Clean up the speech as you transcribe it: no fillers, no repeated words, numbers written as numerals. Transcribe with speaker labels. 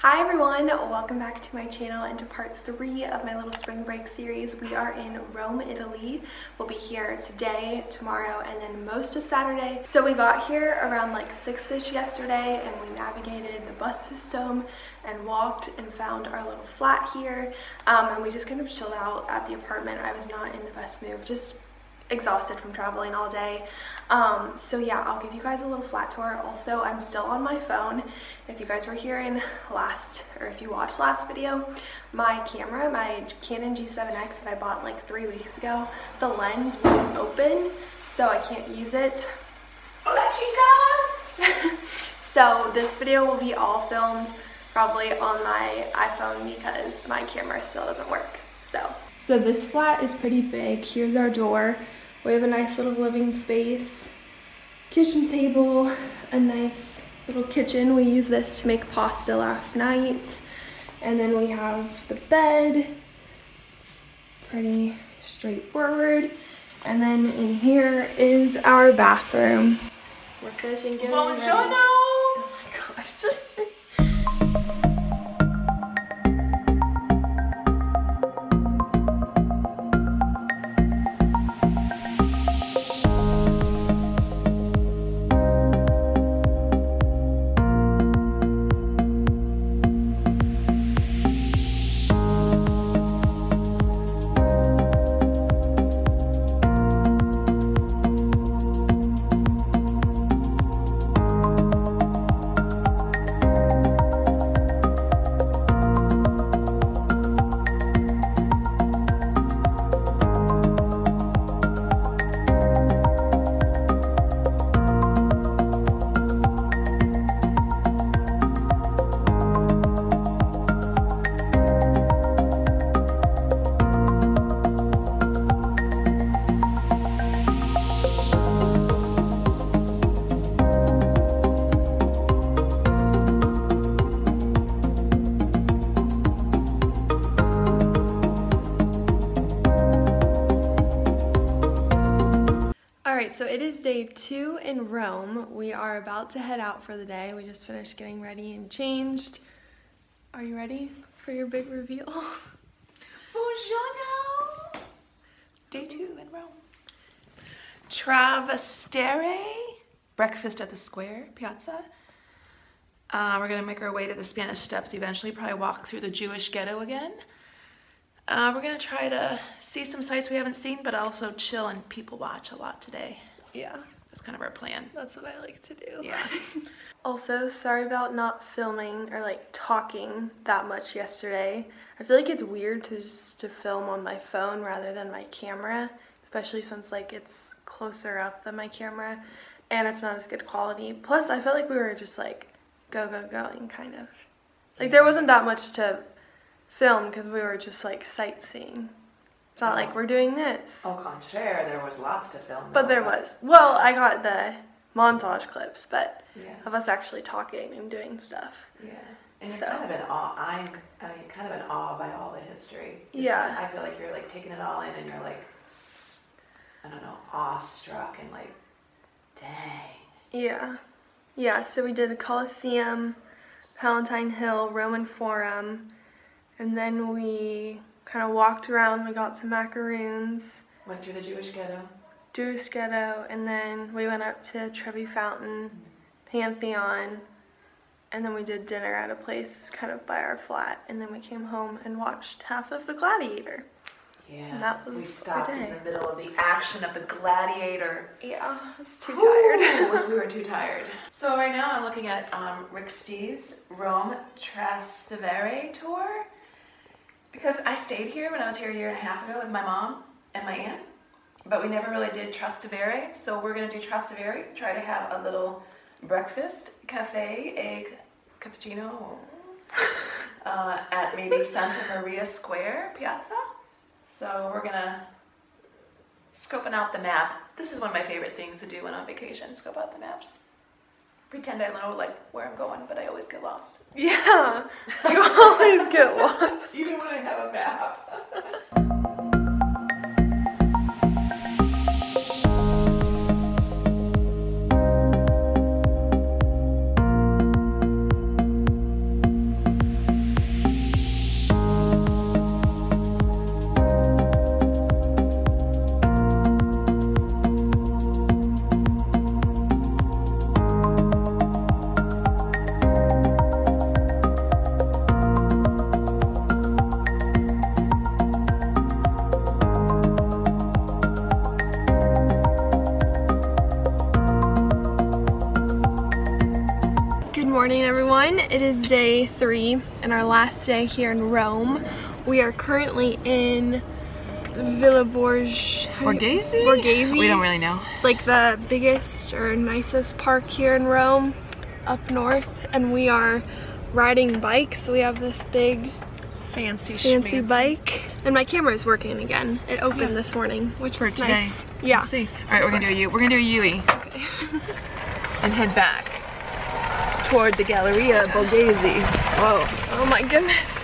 Speaker 1: Hi everyone, welcome back to my channel and to part 3 of my little spring break series. We are in Rome, Italy. We'll be here today, tomorrow, and then most of Saturday. So we got here around like 6-ish yesterday and we navigated the bus system and walked and found our little flat here. And we just kind of chilled out at the apartment. I was not in the best mood, just exhausted from traveling all day. So yeah, I'll give you guys a little flat tour. Also, I'm still on my phone. If you guys were here in if you watched last video, my camera, my Canon G7 X that I bought like 3 weeks ago, the lens won't open, so I can't use it. Hola chicas! So this video will be all filmed probably on my iPhone because my camera still doesn't work. So this flat is pretty big. Here's our door. We have a nice little living space, kitchen table, a nice little kitchen. We used this to make pasta last night. And then we have the bed, pretty straightforward. And then in here is our bathroom. We're finishing getting ready.
Speaker 2: Buongiorno!
Speaker 1: Oh my gosh. Alright, so it is day 2 in Rome. We are about to head out for the day. We just finished getting ready and changed. Are you ready for your big reveal?
Speaker 2: Buongiorno! Day 2 in Rome. Travestere, breakfast at the square, piazza. We're gonna make our way to the Spanish Steps eventually, probably walk through the Jewish ghetto again. We're gonna try to see some sights we haven't seen, but also chill and people watch a lot today.
Speaker 1: Yeah.
Speaker 2: That's kind of our plan.
Speaker 1: That's what I like to do.
Speaker 2: Yeah.
Speaker 1: Also, sorry about not filming or like talking that much yesterday. I feel like it's weird to film on my phone rather than my camera, especially since like it's closer up than my camera and it's not as good quality. Plus, I felt like we were just like going kind of. Like there wasn't that much to film because we were just like sightseeing. It's not like we're doing this.
Speaker 2: Au contraire, there was lots to film.
Speaker 1: But there was. Well, I got the montage clips, but
Speaker 2: yeah,
Speaker 1: of us actually talking and doing stuff.
Speaker 2: Yeah, and you're kind of in awe. I mean, kind of in awe by all the history.
Speaker 1: Yeah.
Speaker 2: I feel like you're like taking it all in, and you're like, I don't know, awestruck and like, dang.
Speaker 1: Yeah. Yeah. So we did the Colosseum, Palatine Hill, Roman Forum. And then we kind of walked around, we got some macaroons.
Speaker 2: Went through the Jewish ghetto.
Speaker 1: And then we went up to Trevi Fountain, Pantheon, and then we did dinner at a place kind of by our flat, and then we came home and watched half of The Gladiator.
Speaker 2: Yeah,
Speaker 1: and that was
Speaker 2: we stopped
Speaker 1: our day.
Speaker 2: In the middle of the action of The Gladiator.
Speaker 1: Yeah, I was too tired.
Speaker 2: We were too tired. So right now I'm looking at Rick Steve's Rome Trastevere tour. Because I stayed here when I was here 1.5 years ago with my mom and my aunt, but we never really did Trastevere, so we're gonna do Trastevere, try to have a little breakfast, cafe, egg, cappuccino, at maybe Santa Maria Square, Piazza. So we're gonna scoping out the map. This is one of my favorite things to do when on vacation, scope out the maps. Pretend I know like where I'm going, but I always get lost.
Speaker 1: Yeah, you always get lost.
Speaker 2: Even when I have a map.
Speaker 1: morning, everyone. It is day 3 and our last day here in Rome. We are currently in Villa Borghese.
Speaker 2: We don't really know.
Speaker 1: It's like the biggest or nicest park here in Rome, up north, and we are riding bikes. We have this big fancy bike, and my camera is working again. It opened this morning, which is
Speaker 2: today.
Speaker 1: Nice. Yeah.
Speaker 2: Let's see. All right, we're gonna do a Yui.
Speaker 1: Okay.
Speaker 2: And head back toward the Galleria Borghese. Whoa.
Speaker 1: Oh my goodness.